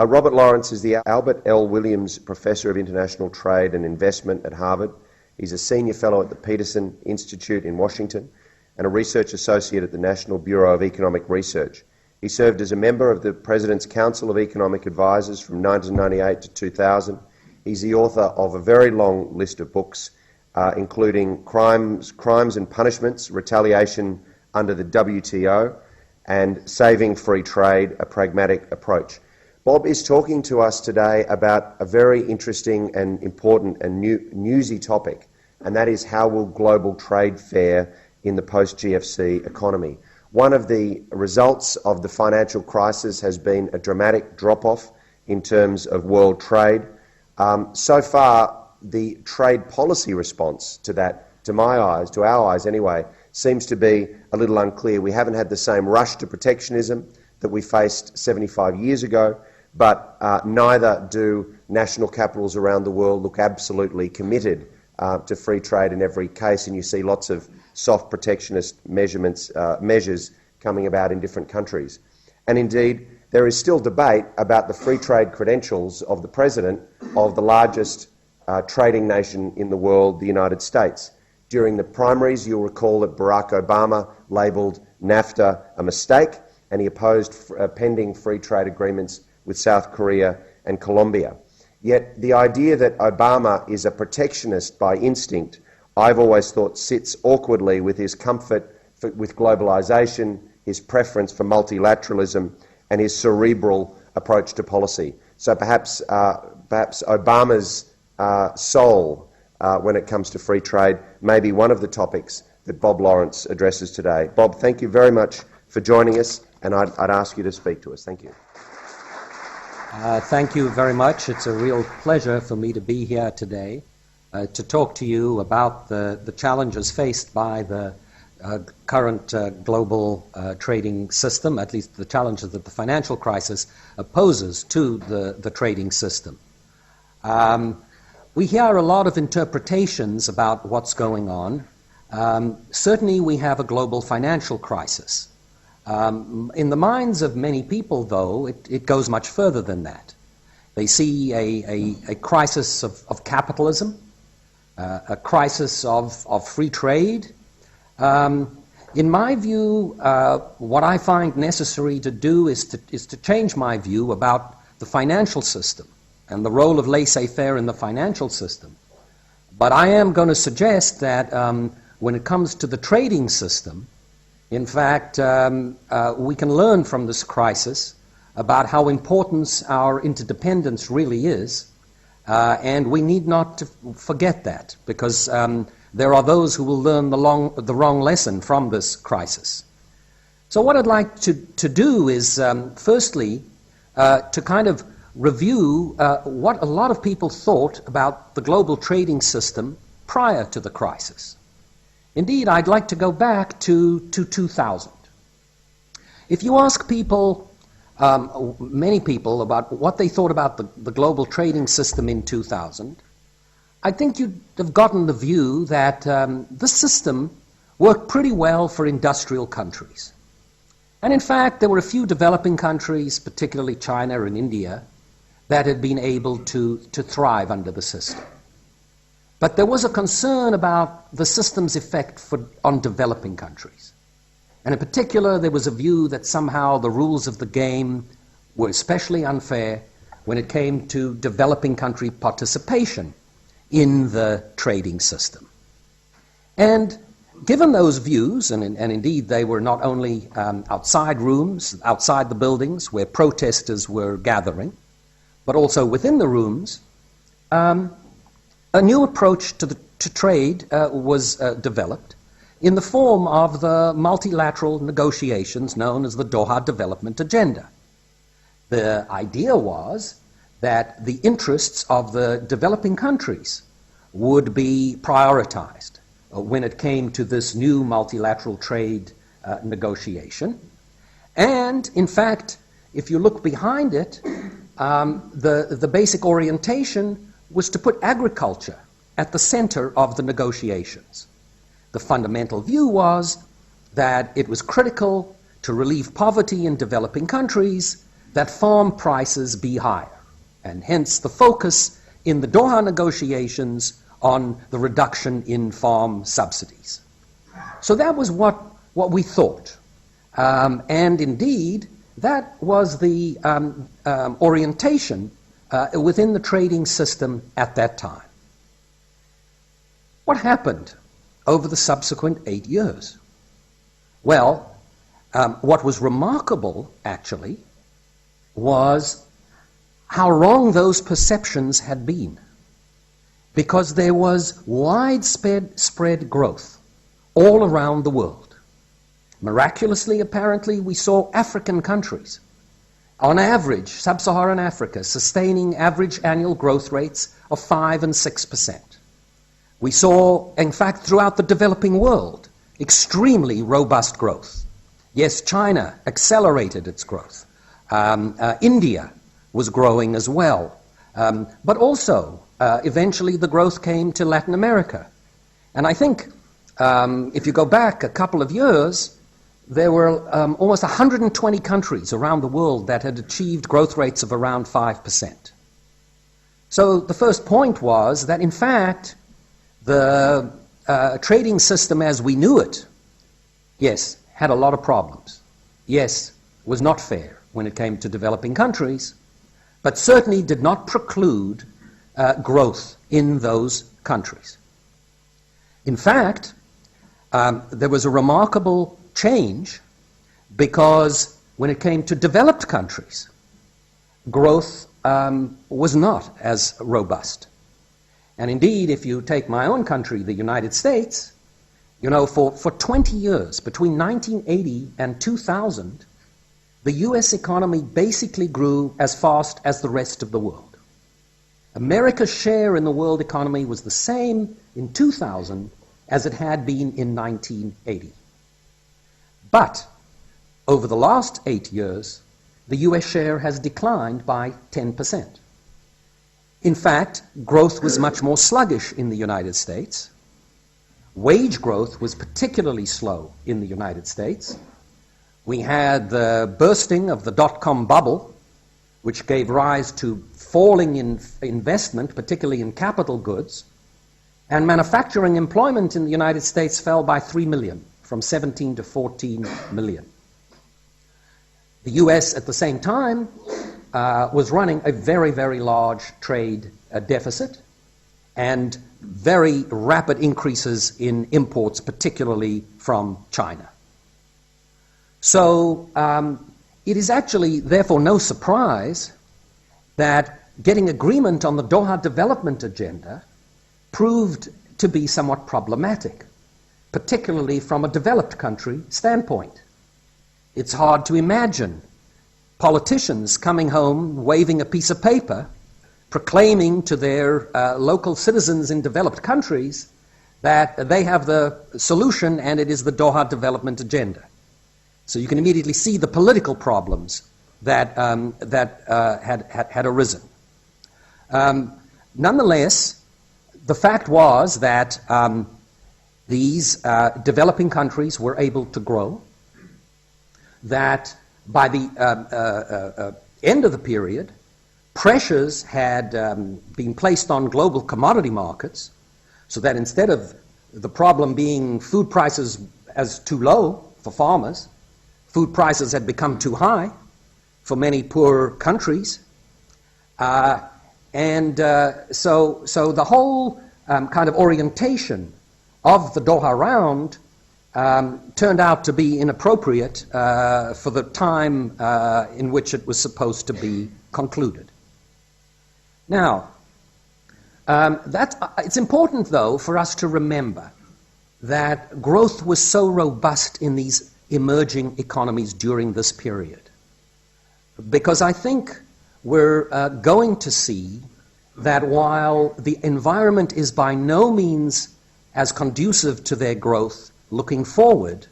Robert Lawrence is the Albert L. Williams Professor of International Trade and Investment at Harvard. He's a Senior Fellow at the Peterson Institute in Washington and a Research Associate at the National Bureau of Economic Research. He served as a member of the President's Council of Economic Advisors from 1998 to 2000. He's the author of a very long list of books, including Crimes and Punishments, Retaliation under the WTO, and Saving Free Trade, A Pragmatic Approach. Bob is talking to us today about a very interesting and important and newsy topic, and that is how will global trade fare in the post-GFC economy. One of the results of the financial crisis has been a dramatic drop-off in terms of world trade. So far, the trade policy response to that, to my eyes, to our eyes anyway, seems to be a little unclear. We haven't had the same rush to protectionism that we faced 75 years ago, but neither do national capitals around the world look absolutely committed to free trade in every case, and you see lots of soft protectionist measures coming about in different countries. And indeed, there is still debate about the free trade credentials of the President of the largest trading nation in the world, the United States. During the primaries, you'll recall that Barack Obama labelled NAFTA a mistake, and he opposed pending free trade agreements with South Korea and Colombia. Yet the idea that Obama is a protectionist by instinct, I've always thought sits awkwardly with his comfort with globalisation, his preference for multilateralism, and his cerebral approach to policy. So perhaps Obama's soul when it comes to free trade may be one of the topics that Bob Lawrence addresses today. Bob, thank you very much for joining us, and I'd ask you to speak to us. Thank you. Thank you very much. It's a real pleasure for me to be here today to talk to you about the challenges faced by the current global trading system, at least the challenges that the financial crisis poses to the trading system. We hear a lot of interpretations about what's going on. Certainly we have a global financial crisis. In the minds of many people, though, it goes much further than that. They see a crisis of capitalism, a crisis of free trade. In my view, what I find necessary to do is to change my view about the financial system and the role of laissez-faire in the financial system. But I am going to suggest that when it comes to the trading system, in fact, we can learn from this crisis about how important our interdependence really is, and we need not to forget that, because there are those who will learn the wrong lesson from this crisis. So what I'd like to do is, firstly, to kind of review what a lot of people thought about the global trading system prior to the crisis. Indeed, I'd like to go back to 2000. If you ask people, many people, about what they thought about the global trading system in 2000, I think you'd have gotten the view that the system worked pretty well for industrial countries. And in fact, there were a few developing countries, particularly China and India, that had been able to thrive under the system. But there was a concern about the system's effect on developing countries. And in particular, there was a view that somehow the rules of the game were especially unfair when it came to developing country participation in the trading system. And given those views, and indeed they were not only outside rooms, outside the buildings where protesters were gathering, but also within the rooms, a new approach to trade was developed in the form of the multilateral negotiations known as the Doha Development Agenda. The idea was that the interests of the developing countries would be prioritized when it came to this new multilateral trade negotiation. And, in fact, if you look behind it, the basic orientation was to put agriculture at the center of the negotiations. The fundamental view was that it was critical to relieve poverty in developing countries that farm prices be higher, and hence the focus in the Doha negotiations on the reduction in farm subsidies. So that was what we thought. And indeed, that was the orientation within the trading system at that time. What happened over the subsequent 8 years? Well, what was remarkable, actually, was how wrong those perceptions had been, because there was widespread growth all around the world. Miraculously, apparently, we saw African countries, on average, sub-Saharan Africa, sustaining average annual growth rates of 5 and 6%. We saw, in fact, throughout the developing world, extremely robust growth. Yes, China accelerated its growth. India was growing as well. But also, eventually the growth came to Latin America. And I think if you go back a couple of years, there were almost 120 countries around the world that had achieved growth rates of around 5%. So the first point was that, in fact, the trading system as we knew it, yes, had a lot of problems. Yes, was not fair when it came to developing countries, but certainly did not preclude growth in those countries. In fact, there was a remarkable change, because when it came to developed countries, growth was not as robust. And indeed, if you take my own country, the United States, you know, for 20 years, between 1980 and 2000, the US economy basically grew as fast as the rest of the world. America's share in the world economy was the same in 2000 as it had been in 1980. But over the last 8 years, the US share has declined by 10%. In fact, growth was much more sluggish in the United States. Wage growth was particularly slow in the United States. We had the bursting of the dot-com bubble, which gave rise to falling in investment, particularly in capital goods, and manufacturing employment in the United States fell by 3 million, from 17 to 14 million. The US, at the same time, was running a very, very large trade deficit and very rapid increases in imports, particularly from China. So it is actually, therefore, no surprise that getting agreement on the Doha development agenda proved to be somewhat problematic, particularly from a developed country standpoint. It's hard to imagine politicians coming home waving a piece of paper proclaiming to their local citizens in developed countries that they have the solution and it is the Doha development agenda. So you can immediately see the political problems that had arisen. Nonetheless, the fact was that these developing countries were able to grow, that by the end of the period, pressures had been placed on global commodity markets, so that instead of the problem being food prices as too low for farmers, food prices had become too high for many poor countries. So the whole kind of orientation of the Doha round turned out to be inappropriate for the time in which it was supposed to be concluded. Now, it's important, though, for us to remember that growth was so robust in these emerging economies during this period, because I think we're going to see that while the environment is by no means as conducive to their growth looking forward,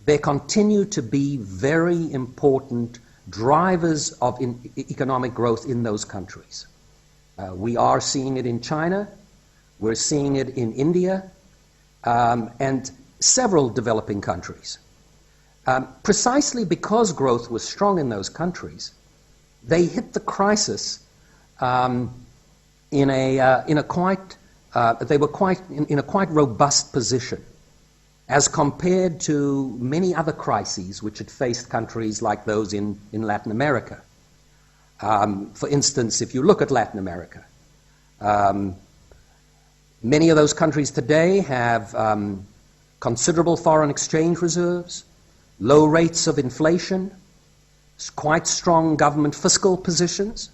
there continue to be very important drivers of economic growth in those countries. We are seeing it in China, we're seeing it in India, and several developing countries. Precisely because growth was strong in those countries, they hit the crisis in a quite robust position as compared to many other crises which had faced countries like those in Latin America. For instance, if you look at Latin America, many of those countries today have considerable foreign exchange reserves, low rates of inflation, quite strong government fiscal positions,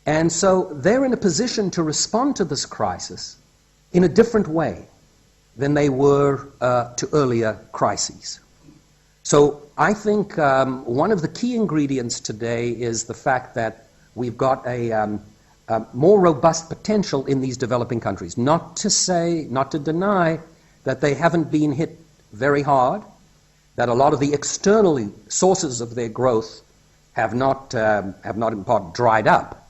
and so they're in a position to respond to this crisis in a different way than they were to earlier crises. So I think one of the key ingredients today is the fact that we've got a more robust potential in these developing countries. Not to deny that they haven't been hit very hard, that a lot of the external sources of their growth have not in part dried up.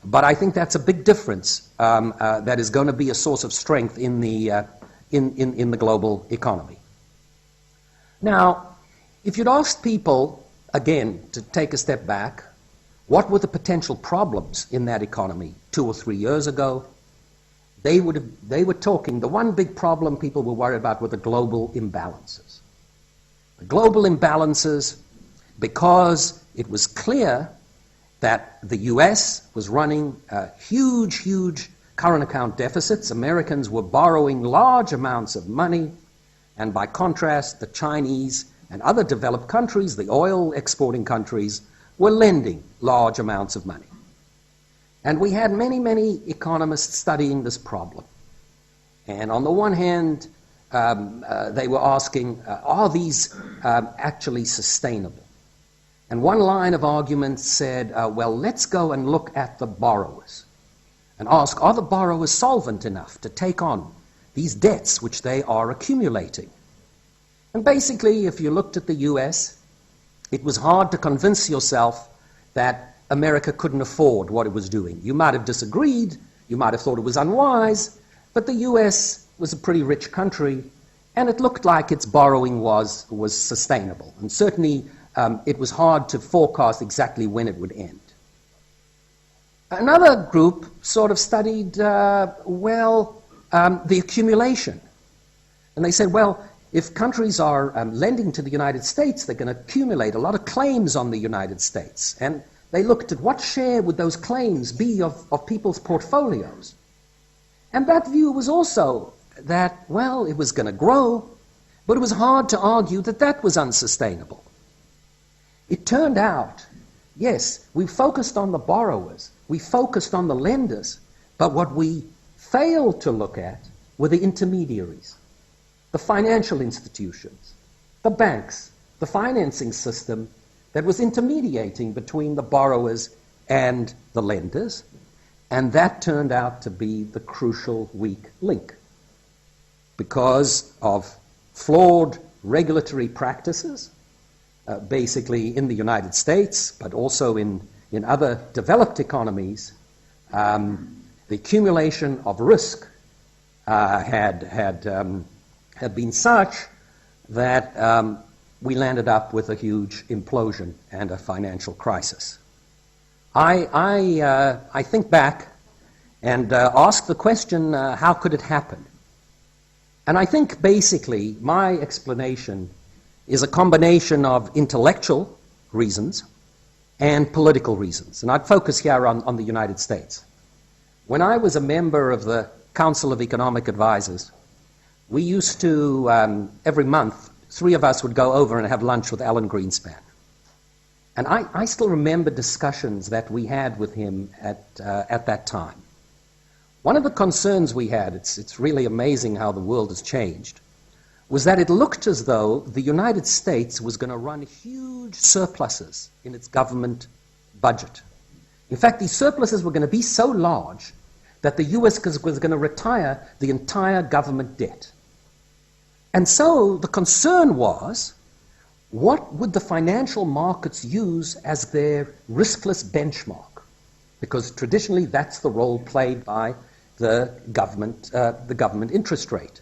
But I think that's a big difference that is going to be a source of strength in the global economy. Now, if you'd asked people, again, to take a step back, what were the potential problems in that economy 2 or 3 years ago, they were talking, the one big problem people were worried about were the global imbalances. The global imbalances, because it was clear that the U.S. was running huge current account deficits. Americans were borrowing large amounts of money, and by contrast, the Chinese and other developed countries, the oil exporting countries, were lending large amounts of money. And we had many economists studying this problem. And on the one hand, they were asking, are these actually sustainable? And one line of argument said, well, let's go and look at the borrowers and ask, are the borrowers solvent enough to take on these debts which they are accumulating? And basically, if you looked at the U.S., it was hard to convince yourself that America couldn't afford what it was doing. You might have disagreed, you might have thought it was unwise, but the U.S. was a pretty rich country, and it looked like its borrowing was sustainable. And certainly, it was hard to forecast exactly when it would end. Another group sort of studied, the accumulation. And they said, well, if countries are lending to the United States, they're going to accumulate a lot of claims on the United States. And they looked at what share would those claims be of people's portfolios. And that view was also that, well, it was going to grow, but it was hard to argue that that was unsustainable. It turned out, yes, we focused on the borrowers, we focused on the lenders, but what we failed to look at were the intermediaries, the financial institutions, the banks, the financing system that was intermediating between the borrowers and the lenders, and that turned out to be the crucial weak link because of flawed regulatory practices, basically in the United States, but also in other developed economies. The accumulation of risk had been such that we landed up with a huge implosion and a financial crisis. I think back and ask the question, how could it happen? And I think basically my explanation is a combination of intellectual reasons and political reasons. And I'd focus here on the United States. When I was a member of the Council of Economic Advisors, we used to, every month, 3 of us would go over and have lunch with Alan Greenspan. And I still remember discussions that we had with him at that time. One of the concerns we had, it's really amazing how the world has changed, was that it looked as though the United States was going to run huge surpluses in its government budget. In fact, these surpluses were going to be so large that the U.S. was going to retire the entire government debt. And so the concern was, what would the financial markets use as their riskless benchmark? Because traditionally that's the role played by the government interest rate.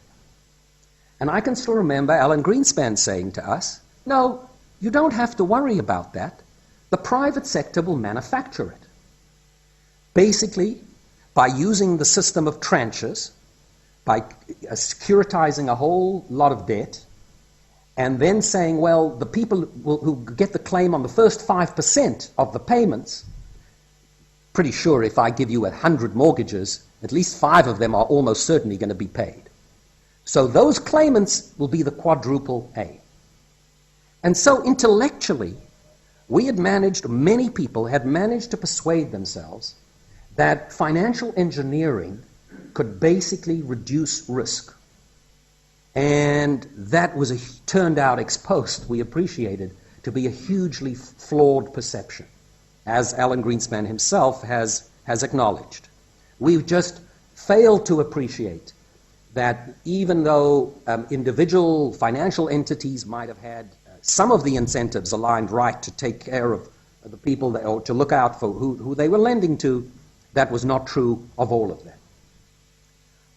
And I can still remember Alan Greenspan saying to us, no, you don't have to worry about that. the private sector will manufacture it. Basically, by using the system of tranches, by securitizing a whole lot of debt, and then saying, well, the people who get the claim on the first 5% of the payments, pretty sure if I give you 100 mortgages, at least 5 of them are almost certainly going to be paid. So those claimants will be the quadruple A. And so intellectually, many people had managed to persuade themselves that financial engineering could basically reduce risk. And that turned out ex post, we appreciated, to be a hugely flawed perception, as Alan Greenspan himself has acknowledged. We've just failed to appreciate that even though individual financial entities might have had some of the incentives aligned right to take care of the people or to look out for who they were lending to, that was not true of all of them.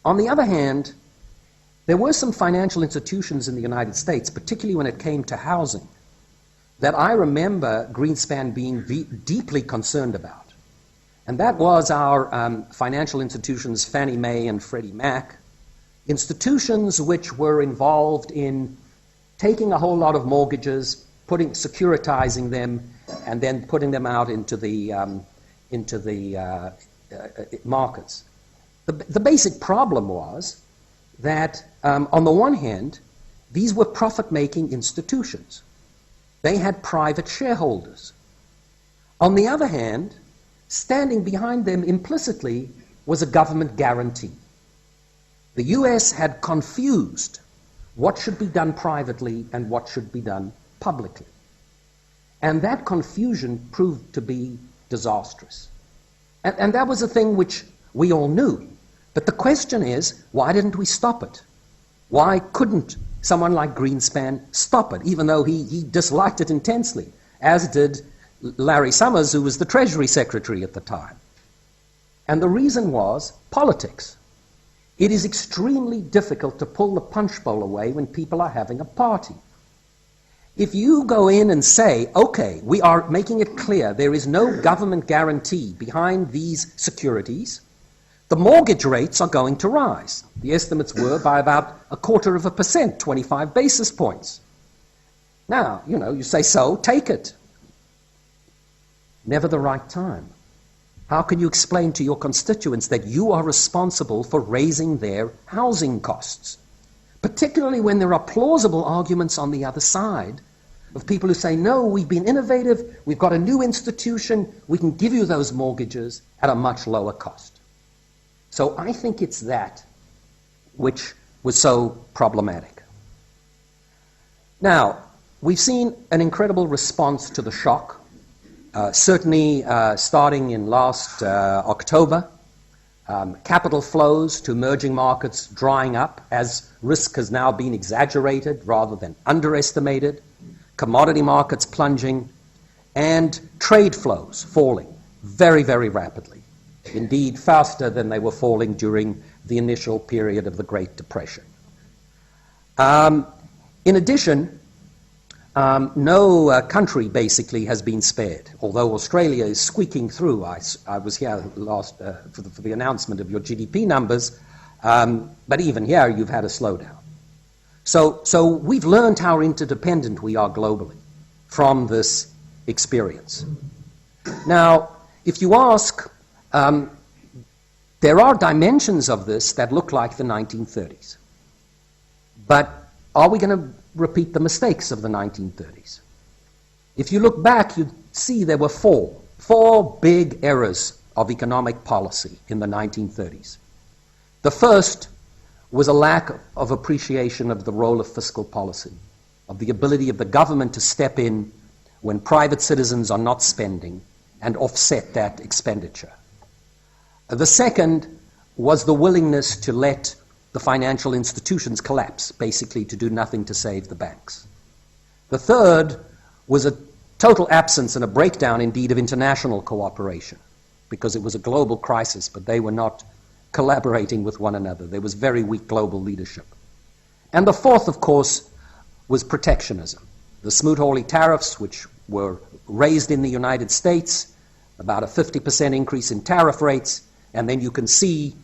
On the other hand, there were some financial institutions in the United States, particularly when it came to housing, that I remember Greenspan being deeply concerned about. And that was our financial institutions, Fannie Mae and Freddie Mac, institutions which were involved in taking a whole lot of mortgages, securitizing them, and then putting them out into the markets. The basic problem was that, on the one hand, these were profit-making institutions. They had private shareholders. On the other hand, standing behind them implicitly was a government guarantee. The U.S. had confused what should be done privately and what should be done publicly. And that confusion proved to be disastrous. And that was a thing which we all knew. But the question is, why didn't we stop it? Why couldn't someone like Greenspan stop it, even though he disliked it intensely, as did Larry Summers, who was the Treasury Secretary at the time? And the reason was politics. It is extremely difficult to pull the punch bowl away when people are having a party. If you go in and say, okay, we are making it clear there is no government guarantee behind these securities, the mortgage rates are going to rise. The estimates were by about 0.25%, 25 basis points. Now, you say, so, take it. Never the right time. How can you explain to your constituents that you are responsible for raising their housing costs? Particularly when there are plausible arguments on the other side of people who say, no, we've been innovative, we've got a new institution, we can give you those mortgages at a much lower cost. So I think it's that which was so problematic. Now, we've seen an incredible response to the shock, certainly starting in last October. Capital flows to emerging markets drying up as risk has now been exaggerated rather than underestimated, commodity markets plunging, and trade flows falling very, very rapidly. Indeed, faster than they were falling during the initial period of the Great Depression. In addition, no country basically has been spared, although Australia is squeaking through. I was here last for the announcement of your GDP numbers, but even here you've had a slowdown. So we've learned how interdependent we are globally from this experience. Now, if you ask, there are dimensions of this that look like the 1930s. But are we going to repeat the mistakes of the 1930s? If you look back, you'd see there were four big errors of economic policy in the 1930s. The first was a lack of appreciation of the role of fiscal policy, of the ability of the government to step in when private citizens are not spending and offset that expenditure. The second was the willingness to let the financial institutions collapse, basically to do nothing to save the banks. The third was a total absence and a breakdown, indeed, of international cooperation, because it was a global crisis, but they were not collaborating with one another. There was very weak global leadership. And the fourth, of course, was protectionism. The Smoot-Hawley tariffs, which were raised in the United States, about a 50% increase in tariff rates, and then you can see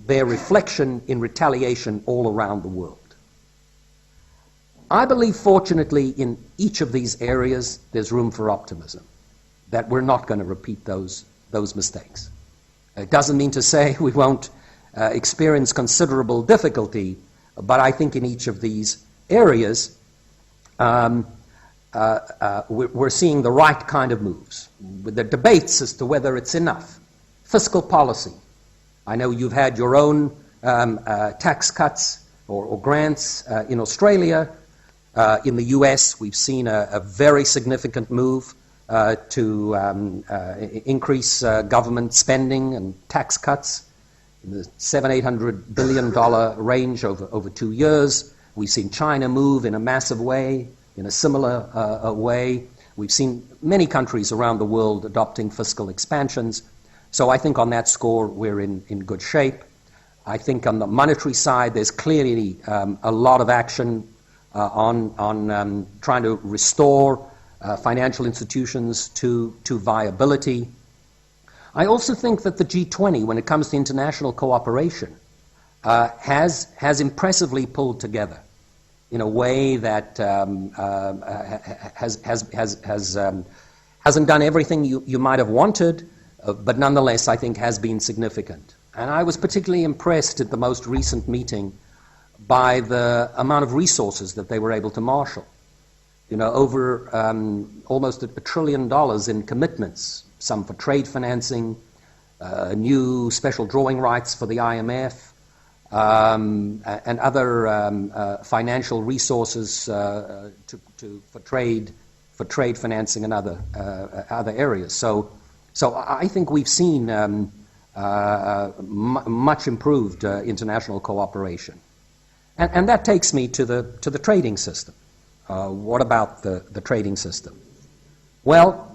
their reflection in retaliation all around the world. I believe, fortunately, in each of these areas, there's room for optimism, that we're not going to repeat those mistakes. It doesn't mean to say we won't experience considerable difficulty, but I think in each of these areas, we're seeing the right kind of moves. With the debates as to whether it's enough. Fiscal policy. I know you've had your own tax cuts or grants in Australia. In the US, we've seen a very significant move to increase government spending and tax cuts in the $700–800 billion range over 2 years. We've seen China move in a massive way, in a similar way. We've seen many countries around the world adopting fiscal expansions. So I think on that score, we're in good shape. I think on the monetary side, there's clearly a lot of action on trying to restore financial institutions to viability. I also think that the G20, when it comes to international cooperation, has impressively pulled together in a way that hasn't done everything you might have wanted, but nonetheless I think has been significant. And I was particularly impressed at the most recent meeting by the amount of resources that they were able to marshal. You know, over almost $1 trillion in commitments, some for trade financing, new special drawing rights for the IMF, and other financial resources for trade financing and other areas. So I think we've seen much improved international cooperation, and that takes me to the trading system. What about the trading system? Well,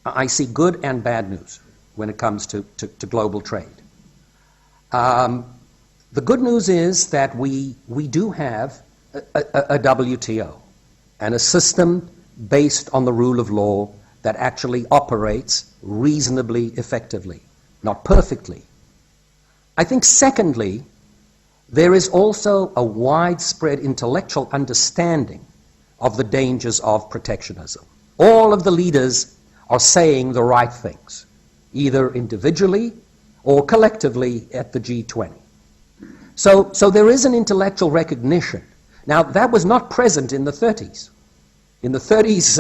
I see good and bad news when it comes to global trade. The good news is that we do have a WTO and a system based on the rule of law that actually operates reasonably effectively, not perfectly. I think, secondly, there is also a widespread intellectual understanding of the dangers of protectionism. All of the leaders are saying the right things, either individually or collectively at the G20. So there is an intellectual recognition. Now, that was not present in the 30s. In the 30s,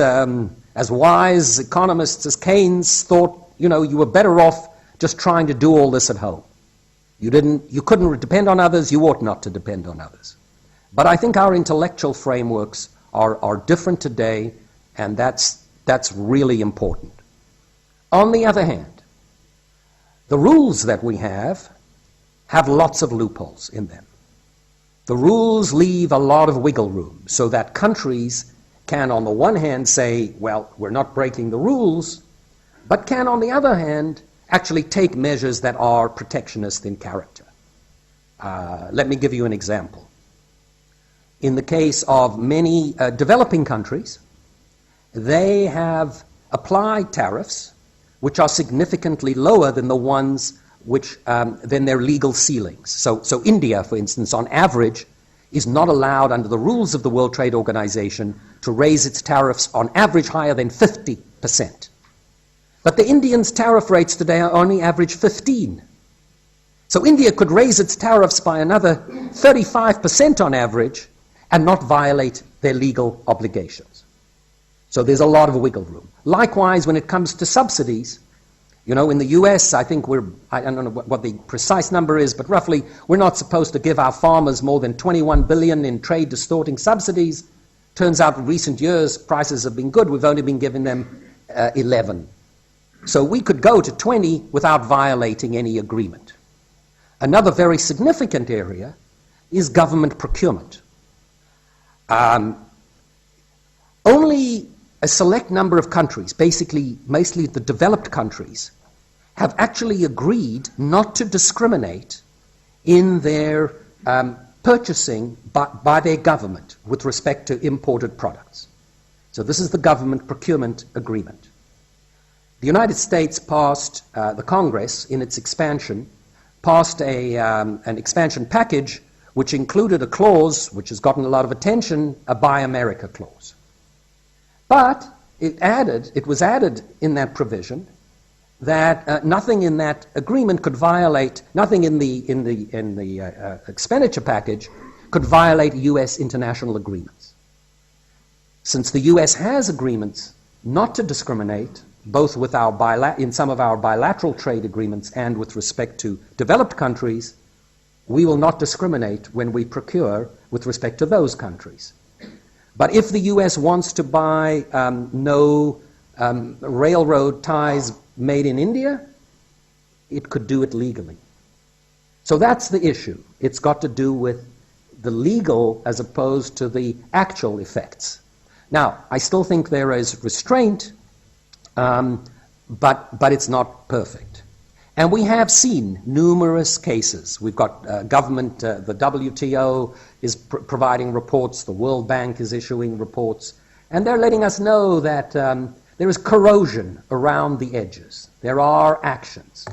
as wise economists as Keynes thought, you were better off just trying to do all this at home. You couldn't depend on others, you ought not to depend on others. But I think our intellectual frameworks are different today, and that's really important. On the other hand, the rules that we have lots of loopholes in them. The rules leave a lot of wiggle room so that countries can, on the one hand, say, well, we're not breaking the rules, but can, on the other hand, actually take measures that are protectionist in character. Let me give you an example. In the case of many developing countries, they have applied tariffs which are significantly lower than the ones than their legal ceilings. So India, for instance, on average, is not allowed under the rules of the World Trade Organization to raise its tariffs on average higher than 50%. But the Indians' tariff rates today are only average 15%. So India could raise its tariffs by another 35% on average and not violate their legal obligations. So there's a lot of wiggle room. Likewise, when it comes to subsidies, in the US, I think I don't know what the precise number is, but roughly we're not supposed to give our farmers more than $21 billion in trade-distorting subsidies. Turns out in recent years, prices have been good. We've only been giving them 11. So we could go to 20 without violating any agreement. Another very significant area is government procurement. Only a select number of countries, basically mostly the developed countries, have actually agreed not to discriminate in their purchasing by their government with respect to imported products. So this is the government procurement agreement. The United States passed, the Congress, in its expansion, passed an expansion package which included a clause which has gotten a lot of attention, a Buy America clause. But it was added in that provision that nothing in that agreement could violate, nothing in the expenditure package could violate U.S. international agreements. Since the U.S. has agreements not to discriminate, both with in some of our bilateral trade agreements and with respect to developed countries, we will not discriminate when we procure with respect to those countries. But if the U.S. wants to buy no railroad ties made in India, it could do it legally. So that's the issue. It's got to do with the legal as opposed to the actual effects. Now, I still think there is restraint, but it's not perfect. And we have seen numerous cases. We've got government, the WTO is providing reports, the World Bank is issuing reports, and they're letting us know that there is corrosion around the edges. There are actions,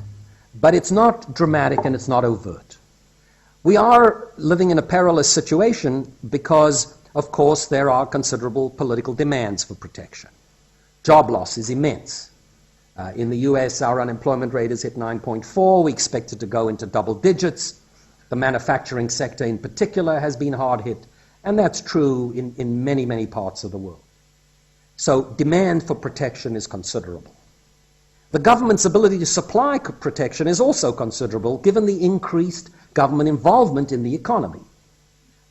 but it's not dramatic and it's not overt. We are living in a perilous situation because, of course, there are considerable political demands for protection. Job loss is immense. In the U.S., our unemployment rate is hit 9.4. We expect it to go into double digits. The manufacturing sector in particular has been hard hit, and that's true in many, many parts of the world. So demand for protection is considerable. The government's ability to supply protection is also considerable given the increased government involvement in the economy,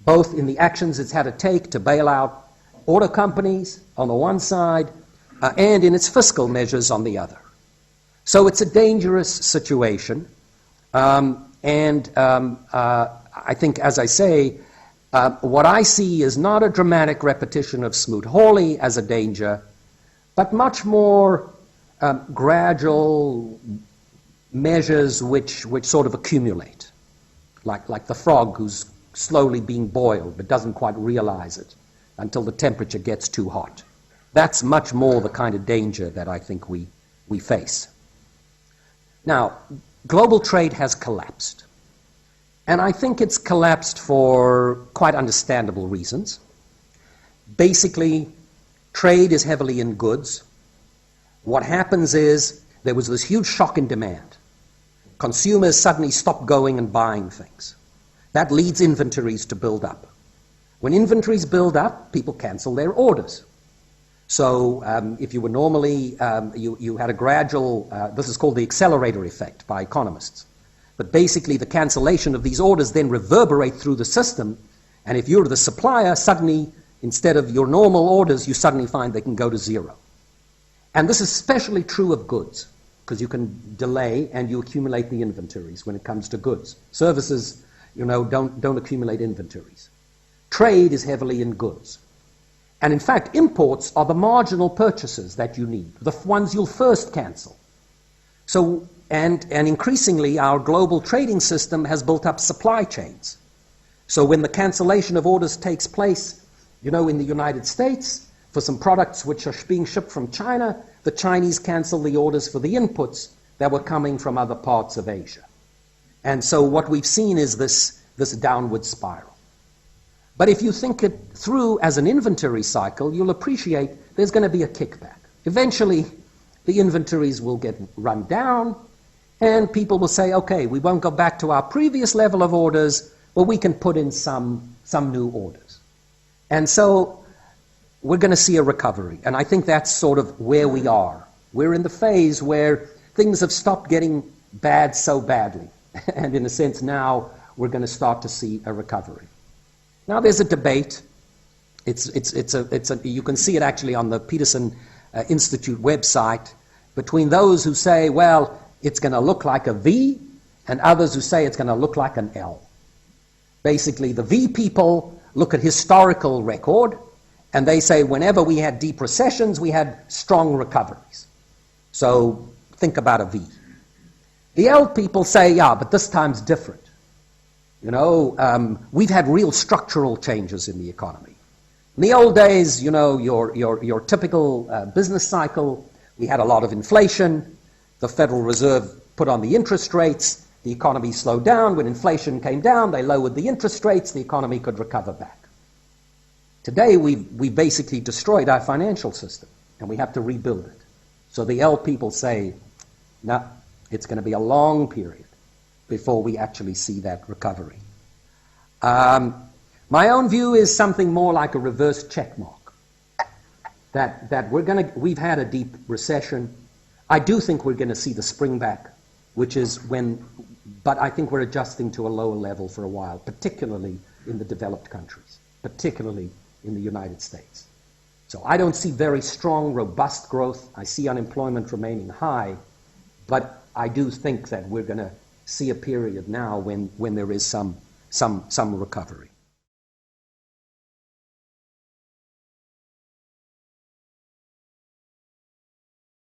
both in the actions it's had to take to bail out auto companies on the one side and in its fiscal measures on the other. So it's a dangerous situation, and I think, as I say, what I see is not a dramatic repetition of Smoot-Hawley as a danger, but much more gradual measures which sort of accumulate, like the frog who's slowly being boiled but doesn't quite realize it until the temperature gets too hot. That's much more the kind of danger that I think we face. Now, global trade has collapsed. And I think it's collapsed for quite understandable reasons. Basically, trade is heavily in goods. What happens is there was this huge shock in demand. Consumers suddenly stop going and buying things. That leads inventories to build up. When inventories build up, people cancel their orders. So if you were normally, you had a gradual, this is called the accelerator effect by economists. But basically the cancellation of these orders then reverberate through the system, and if you're the supplier, suddenly, instead of your normal orders, you suddenly find they can go to zero. And this is especially true of goods, because you can delay and you accumulate the inventories when it comes to goods. Services, don't accumulate inventories. Trade is heavily in goods. And in fact, imports are the marginal purchases that you need, the ones you'll first cancel. So, and increasingly, our global trading system has built up supply chains. So when the cancellation of orders takes place, in the United States, for some products which are being shipped from China, the Chinese cancel the orders for the inputs that were coming from other parts of Asia. And so what we've seen is this downward spiral. But if you think it through as an inventory cycle, you'll appreciate there's going to be a kickback. Eventually, the inventories will get run down, and people will say, okay, we won't go back to our previous level of orders, but we can put in some new orders. And so we're going to see a recovery. And I think that's sort of where we are. We're in the phase where things have stopped getting bad so badly. And in a sense, now we're going to start to see a recovery. Now there's a debate. You can see it actually on the Peterson Institute website between those who say, well, it's going to look like a V, and others who say it's going to look like an L. Basically, the V people look at historical record, and they say whenever we had deep recessions, we had strong recoveries. So think about a V. The L people say, yeah, but this time's different. We've had real structural changes in the economy. In the old days, your typical business cycle, we had a lot of inflation, the Federal Reserve put on the interest rates, the economy slowed down. When inflation came down, they lowered the interest rates, the economy could recover back. Today, we basically destroyed our financial system, and we have to rebuild it. So the L people say, no, it's going to be a long period before we actually see that recovery. My own view is something more like a reverse check mark. That we've had a deep recession. I do think we're going to see the spring back, but I think we're adjusting to a lower level for a while, particularly in the developed countries, particularly in the United States. So I don't see very strong, robust growth. I see unemployment remaining high, but I do think that we're going to see a period now when there is some recovery.